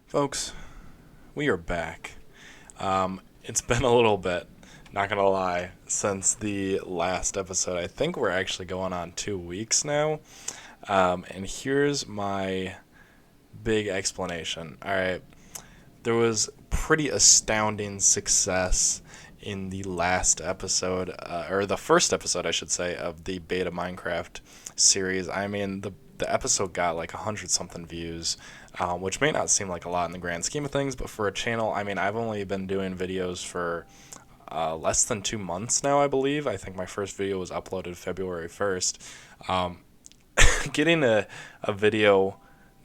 Folks, we are back. It's been a little bit, not gonna lie, since the last episode. I think we're actually going on 2 weeks now. And here's my big explanation. Alright, there was pretty astounding success in the last episode, or the first episode, I should say, of the Beta Minecraft series. I mean, the episode got like 100 something views, which may not seem like a lot in the grand scheme of things, but for a channel, I mean, I've only been doing videos for less than 2 months now, I believe. I think my first video was uploaded February 1st. Um, Getting a video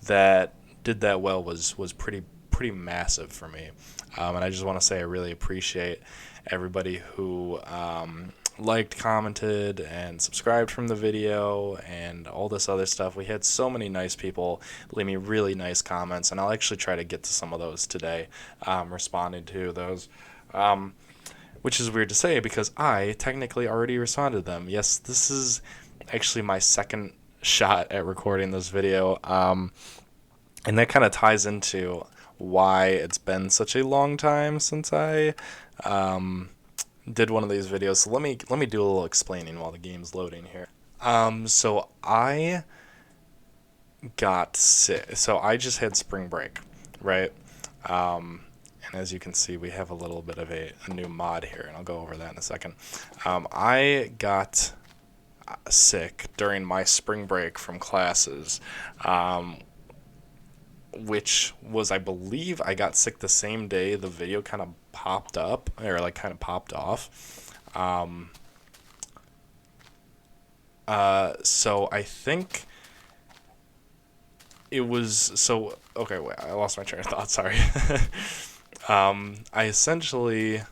that did that well was pretty massive for me, and I just want to say I really appreciate everybody who liked, commented, and subscribed from the video, and all this other stuff. We had so many nice people leave me really nice comments, and I'll actually try to get to some of those today, responding to those. Um, which is weird to say because I technically already responded to them. Yes, this is actually my second shot at recording this video, and that kind of ties into why it's been such a long time since I um, did one of these videos. So let me do a little explaining while the game's loading here. So I got sick. So I just had spring break, right? Um, and as you can see, we have a little bit of a new mod here, and I'll go over that in a second. I got sick during my spring break from classes, um, which was, I believe, I got sick the same day the video kind of popped up, or like kind of popped off. Um, so I think it was so okay. Wait, I lost my train of thought. Sorry. I essentially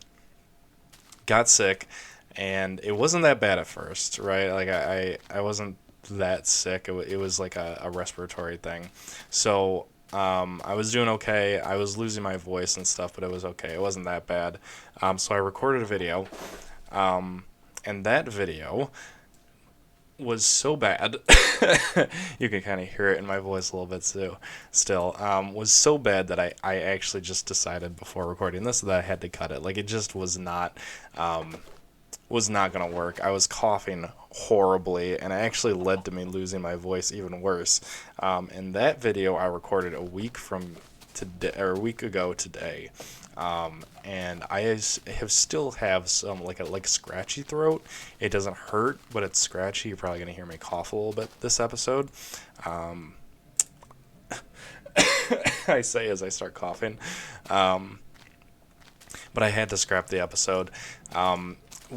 got sick, and it wasn't that bad at first, right? Like I wasn't that sick. It was like a respiratory thing. So I was doing okay. I was losing my voice and stuff, but it was okay. It wasn't that bad. So I recorded a video, and that video was so bad. You can kind of hear it in my voice a little bit too. Still, was so bad that I actually just decided before recording this that I had to cut it. Like it just um, was not gonna work. I was coughing horribly, and it actually led to me losing my voice even worse. And that video I recorded a week from today, or a week ago today. And have still have some like scratchy throat. It doesn't hurt, but it's scratchy. You're probably gonna hear me cough a little bit this episode. Um, I say as I start coughing. Um, but I had to scrap the episode.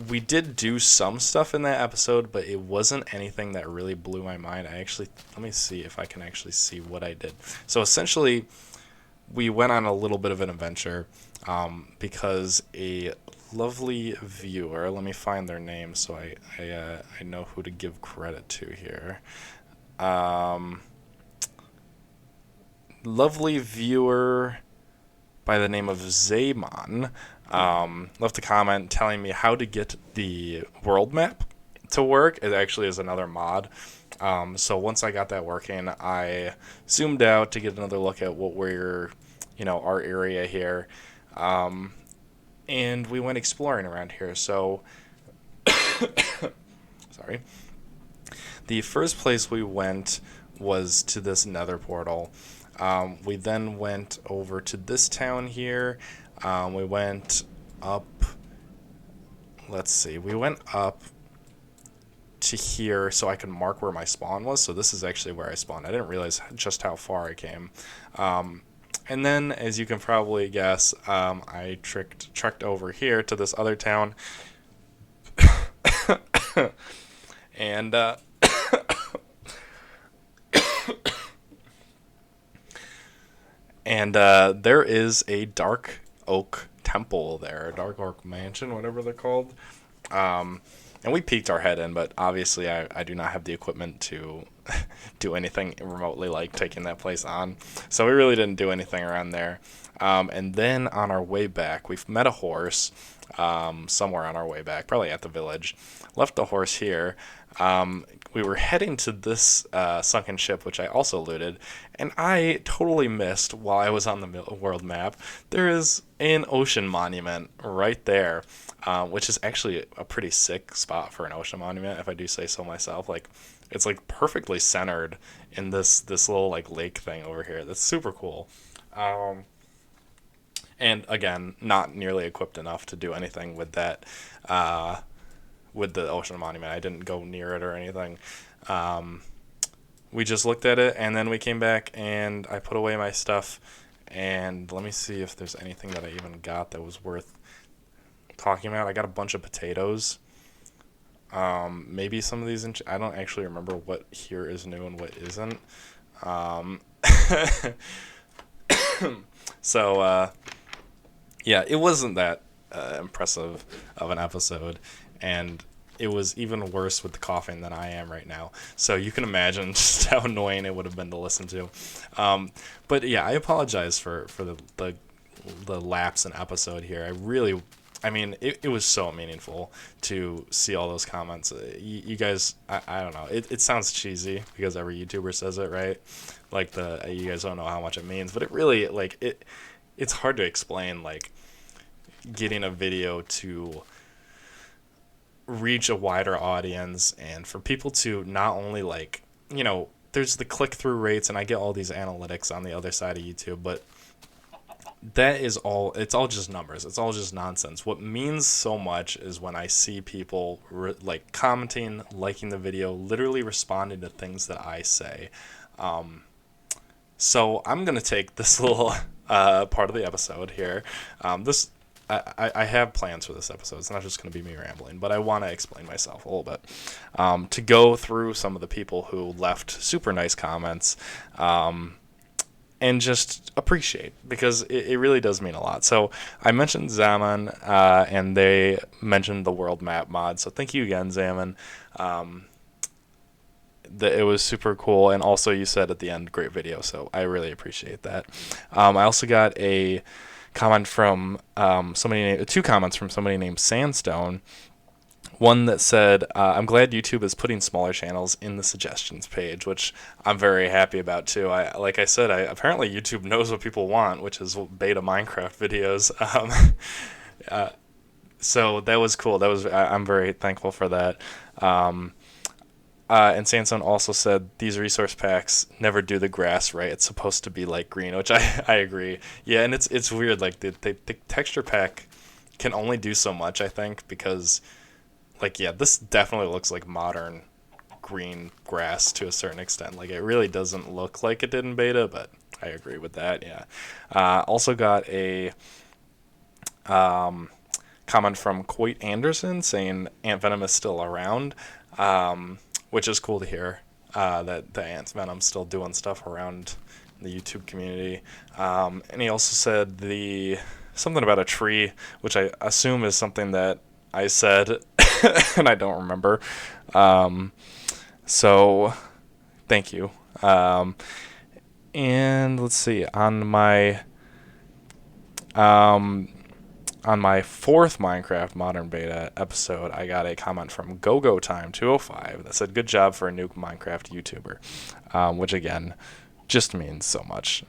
We did do some stuff in that episode, but it wasn't anything that really blew my mind. Let me see if I can actually see what I did. So essentially, we went on a little bit of an adventure, because a lovely viewer, let me find their name so I know who to give credit to here. Um, Lovely viewer by the name of Zaymon left a comment telling me how to get the world map to work. It actually is another mod. So once I got that working, I zoomed out to get another look at our area here. Um, and we went exploring around here. So, sorry. The first place we went was to this nether portal. We then went over to this town here. We went up. Let's see. We went up to here so I could mark where my spawn was. So this is actually where I spawned. I didn't realize just how far I came. And then, as you can probably guess, I trekked over here to this other town. And there is a Dark Oak Temple there, a Dark Oak Mansion, whatever they're called. And we peeked our head in, but obviously I do not have the equipment to do anything remotely like taking that place on. So we really didn't do anything around there. And then on our way back, we've met a horse somewhere on our way back, probably at the village. Left the horse here. We were heading to this sunken ship, which I also looted, and I totally missed while I was on the world map. There is an ocean monument right there, which is actually a pretty sick spot for an ocean monument, if I do say so myself. Like, it's like perfectly centered in this little like lake thing over here. That's super cool. And again, not nearly equipped enough to do anything with that. With the ocean monument, I didn't go near it or anything. We just looked at it, and then we came back, and I put away my stuff. And let me see if there's anything that I even got that was worth talking about. I got a bunch of potatoes. Maybe some of these. I don't actually remember what here is new and what isn't. So yeah, it wasn't that impressive of an episode, and it was even worse with the coughing than I am right now. So you can imagine just how annoying it would have been to listen to. But yeah, I apologize for the lapse in episode here. I mean, it was so meaningful to see all those comments. You guys, I don't know. It sounds cheesy because every YouTuber says it, right? Like you guys don't know how much it means, but it really it's hard to explain. Like, getting a video to reach a wider audience and for people to not only there's the click-through rates, and I get all these analytics on the other side of YouTube, but it's all just numbers. It's all just nonsense. What means so much is when I see people commenting, liking the video, literally responding to things that I say. So I'm going to take this little part of the episode here. I have plans for this episode. It's not just going to be me rambling, but I want to explain myself a little bit. To go through some of the people who left super nice comments and just appreciate, because it really does mean a lot. So I mentioned Zaman, and they mentioned the world map mod. So thank you again, Zaman. It was super cool, and also you said at the end, great video. So I really appreciate that. I also got a comment from two comments from somebody named Sandstone. One that said, I'm glad YouTube is putting smaller channels in the suggestions page, which I'm very happy about too. Like I said, apparently YouTube knows what people want, which is beta Minecraft videos. So that was cool. I'm very thankful for that. And Sandstone also said, these resource packs never do the grass right. It's supposed to be like green, which I agree. Yeah, and it's weird. Like the texture pack can only do so much, I think, because this definitely looks like modern green grass to a certain extent. Like, it really doesn't look like it did in beta, but I agree with that. Yeah. Also got a comment from Coit Anderson saying Ant Venom is still around. Which is cool to hear, that the Ant Venom's still doing stuff around the YouTube community. And he also said something about a tree, which I assume is something that I said, and I don't remember. So thank you. And let's see, on my fourth Minecraft Modern Beta episode, I got a comment from GoGoTime205 that said, good job for a new Minecraft YouTuber, which again just means so much.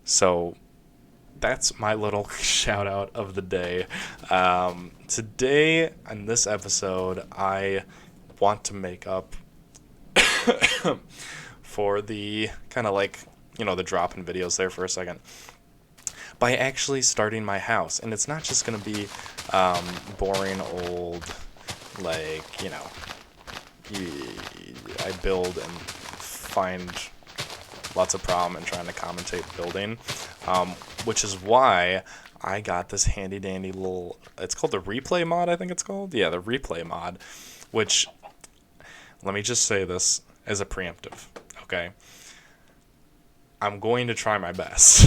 So that's my little shout out of the day. Today, in this episode, I want to make up for the kind of the drop in videos there for a second, by actually starting my house. And it's not just going to be boring old, I build and find lots of problem and trying to commentate building, which is why I got this handy dandy little, it's called the replay mod, I think it's called. Yeah, the replay mod, which, let me just say this as a preemptive, okay? I'm going to try my best.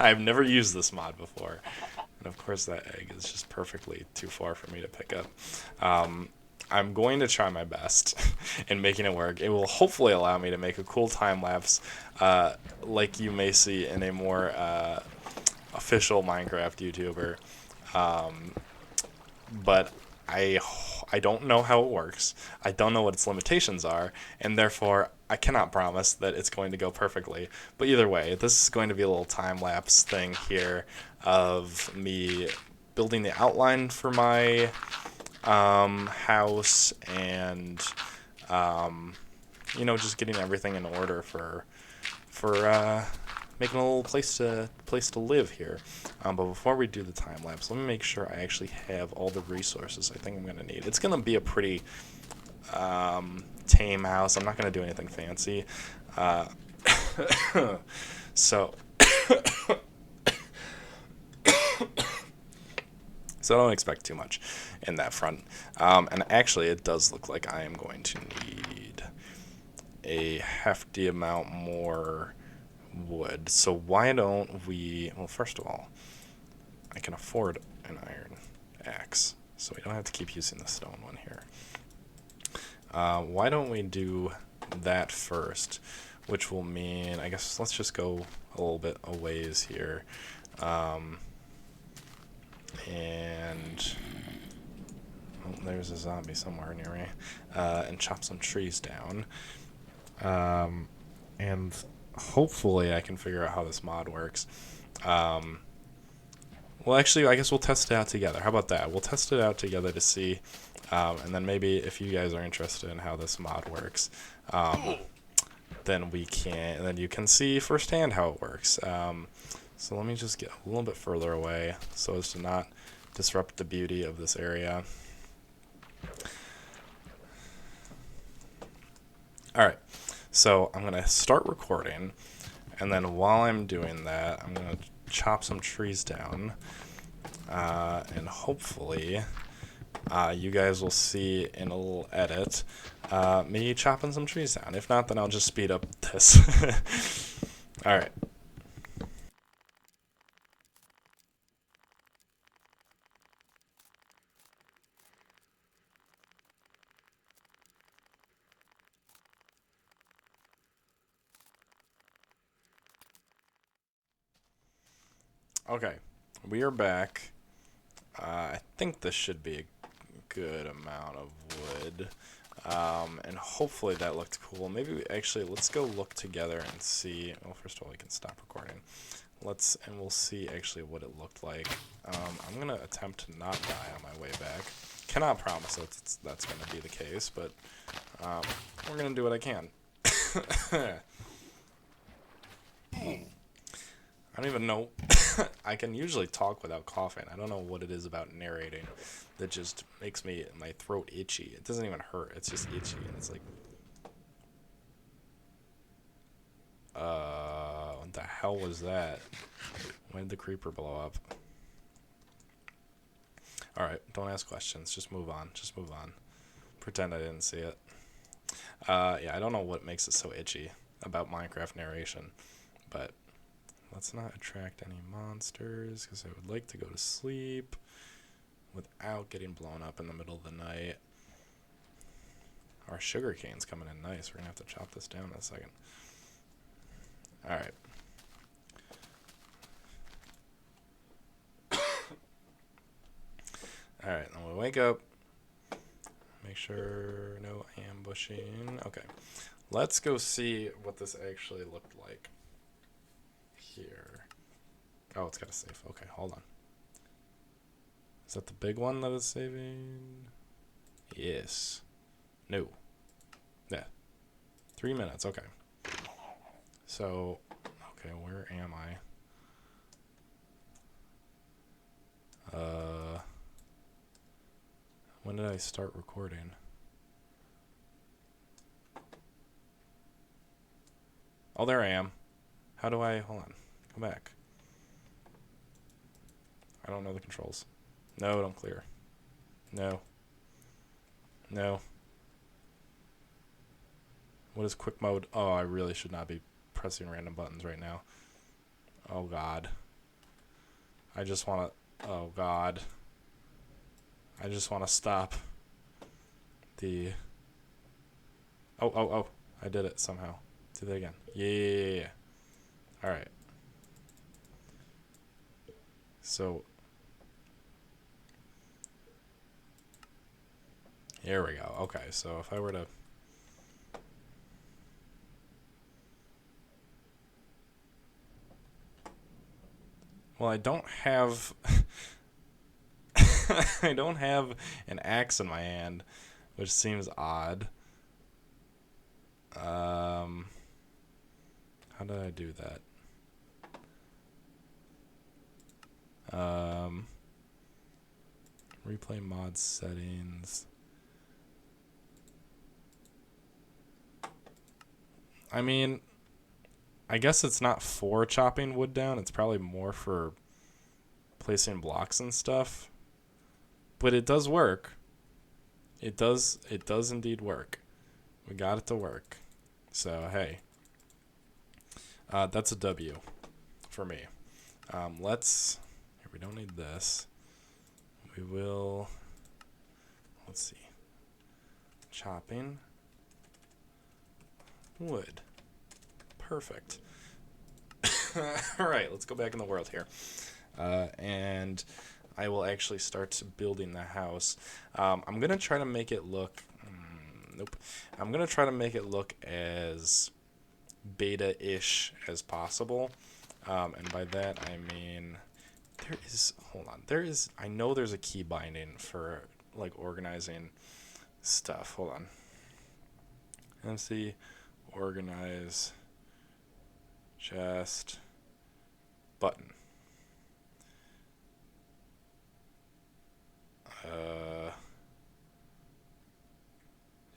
I've never used this mod before. And of course that egg is just perfectly too far for me to pick up. I'm going to try my best in making it work. It will hopefully allow me to make a cool time lapse, like you may see in a more official Minecraft YouTuber. Um, but I I don't know how it works. I don't know what its limitations are, and therefore I cannot promise that it's going to go perfectly. But either way, this is going to be a little time lapse thing here of me building the outline for my house and just getting everything in order for making a little place to live here. But before we do the time lapse, let me make sure I actually have all the resources I think I'm gonna need. It's gonna be a pretty tame house. I'm not gonna do anything fancy. Uh, so so don't expect too much in that front. And actually, it does look like I am going to need a hefty amount more wood. So why don't we? Well, first of all, I can afford an iron axe, so we don't have to keep using the stone one here. Why don't we do that first, which will mean, I guess, let's just go a little bit a ways here. And there's a zombie somewhere near me. And chop some trees down. And hopefully I can figure out how this mod works. Well, actually, I guess we'll test it out together. How about that? We'll test it out together to see, and then maybe if you guys are interested in how this mod works, then you can see firsthand how it works. So let me just get a little bit further away so as to not disrupt the beauty of this area. All right, so I'm gonna start recording, and then while I'm doing that, I'm gonna chop some trees down, and hopefully you guys will see in a little edit me chopping some trees down. If not, then I'll just speed up this. All right. Okay, we are back. I think this should be a good amount of wood. And hopefully that looked cool. Maybe let's go look together and see. Well, first of all, we can stop recording. We'll see actually what it looked like. I'm gonna attempt to not die on my way back. Cannot promise that's gonna be the case, but we're gonna do what I can. I don't even know. I can usually talk without coughing. I don't know what it is about narrating that just makes my throat itchy. It doesn't even hurt. It's just itchy, and it's like, what the hell was that? When did the creeper blow up? All right, don't ask questions. Just move on. Just move on. Pretend I didn't see it. Yeah, I don't know what makes it so itchy about Minecraft narration, but let's not attract any monsters because I would like to go to sleep without getting blown up in the middle of the night. Our sugar cane's coming in nice. We're going to have to chop this down in a second. Alright. Alright, then we wake up. Make sure no ambushing. Okay. Let's go see what this actually looked like. Here. Oh, it's got a save. Okay, hold on. Is that the big one that is saving? Yes. No. Yeah. 3 minutes. Okay. So, okay, where am I? When did I start recording? Oh, there I am. How do I... Hold on. Come back. I don't know the controls. No, don't clear. No. No. What is quick mode? Oh, I really should not be pressing random buttons right now. Oh, God. I just want to... Oh, God. I just want to stop. the... Oh. I did it somehow. Do that again. Yeah. Alright. So... Here we go. Okay, so if I were to... Well, I don't have... I don't have an axe in my hand, which seems odd. How did I do that? Replay mod settings. I mean, I guess it's not for chopping wood down. It's probably more for placing blocks and stuff. But it does work. It does indeed work. We got it to work. So, hey. That's a W for me. Let's... Here, we don't need this. We will... Let's see. Chopping. Wood. Perfect. Alright, let's go back in the world here. And I will actually start building the house. I'm going to try to make it look... nope. I'm going to try to make it look as beta-ish as possible. And by that, I mean... There is... Hold on. There is... I know there's a key binding for, like, organizing stuff. Hold on. MC... Organize... Chest... Button.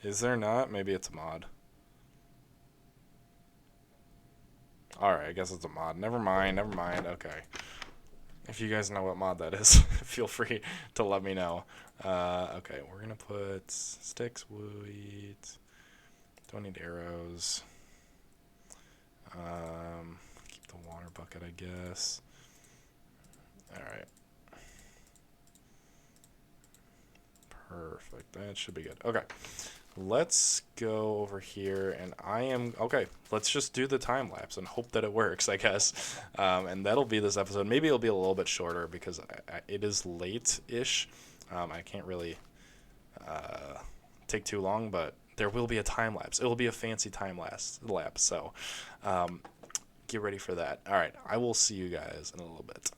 Is there not? Maybe it's a mod. Alright, I guess it's a mod. Never mind. Okay. If you guys know what mod that is, feel free to let me know. Okay, we're gonna put sticks, wheat. Don't need arrows. Keep the water bucket, I guess. Alright. Perfect. That should be good. Okay. Let's go over here, and okay, let's just do the time lapse and hope that it works, I guess. And that'll be this episode. Maybe it'll be a little bit shorter because it is late-ish. I can't really take too long, but there will be a time lapse. It will be a fancy time lapse. So get ready for that. All right, I will see you guys in a little bit.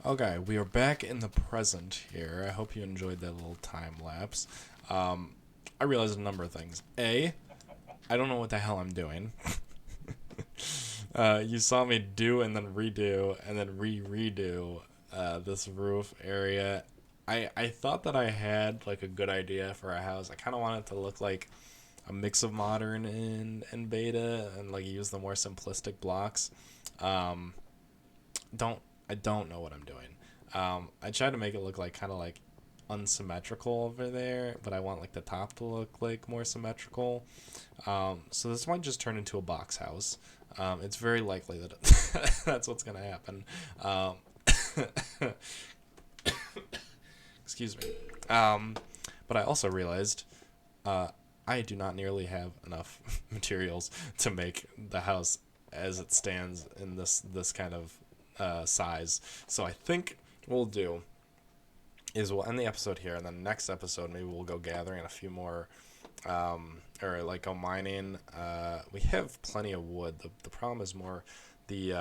Okay, we are back in the present here. I hope you enjoyed that little time lapse. I realized a number of things. A, I don't know what the hell I'm doing. You saw me do and then redo and then redo this roof area. I thought that I had like a good idea for a house. I kind of wanted it to look like a mix of modern and beta and like use the more simplistic blocks. Um, don't I don't know what I'm doing. I tried to make it look like kind of like unsymmetrical over there, but I want like the top to look like more symmetrical. So this might just turn into a box house. It's very likely that that's what's gonna happen. Um, excuse me. But I also realized I do not nearly have enough materials to make the house as it stands in this kind of size. So I think what we'll do is we'll end the episode here, and then next episode maybe we'll go gathering a few more, or like go mining. We have plenty of wood. The problem is more the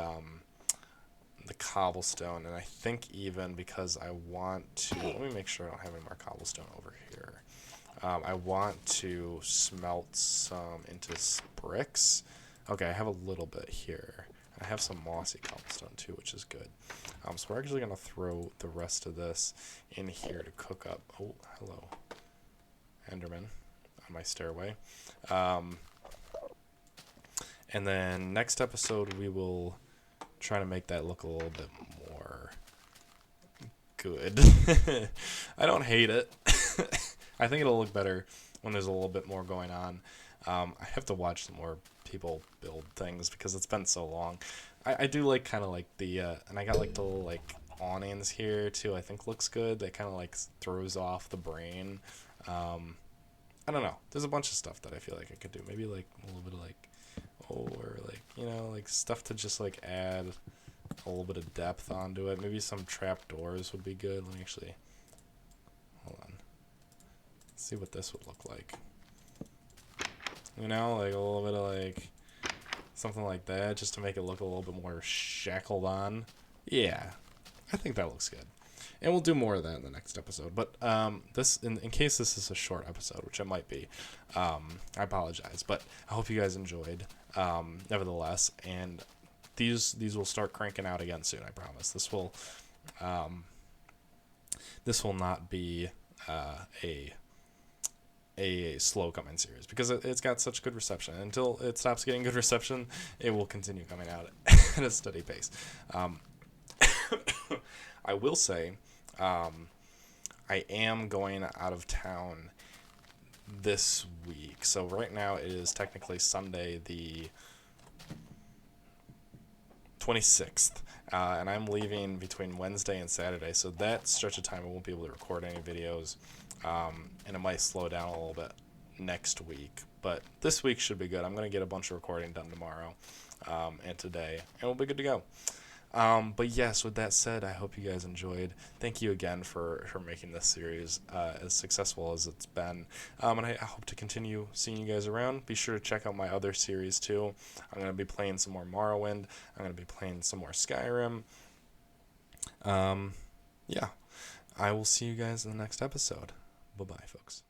the cobblestone, and I think even because I want to, let me make sure I don't have any more cobblestone over here. I want to smelt some into bricks. Okay, I have a little bit here. I have some mossy cobblestone too, which is good. So we're actually gonna throw the rest of this in here to cook up. Oh, hello, Enderman, on my stairway. And then next episode we will try to make that look a little bit more good. I don't hate it. I think it'll look better when there's a little bit more going on. I have to watch some more people build things because it's been so long. I do like kind of like the and I got like the little like awnings here too. I think looks good. They kind of like throws off the brain. I don't know. There's a bunch of stuff that I feel like I could do. Maybe like a little bit of like or like like stuff to just like add a little bit of depth onto it. Maybe some trap doors would be good. Let me actually hold on. Let's see what this would look like. Like a little bit of like something like that, just to make it look a little bit more shackled on. Yeah, I think that looks good. And we'll do more of that in the next episode. But this, in case this is a short episode, which it might be, I apologize. But I hope you guys enjoyed, nevertheless. And these will start cranking out again soon. I promise. This will not be a slow coming series because it's got such good reception. Until it stops getting good reception, it will continue coming out at a steady pace. I will say, I am going out of town this week. So right now it is technically Sunday the 26th, and I'm leaving between Wednesday and Saturday. So that stretch of time I won't be able to record any videos, and it might slow down a little bit next week. But this week should be good. I'm going to get a bunch of recording done tomorrow and today, and we'll be good to go. But yes, with that said, I hope you guys enjoyed. Thank you again for making this series as successful as it's been. And I hope to continue seeing you guys around. Be sure to check out my other series too. I'm going to be playing some more Morrowind. I'm going to be playing some more Skyrim. Yeah. I will see you guys in the next episode. Bye-bye, folks.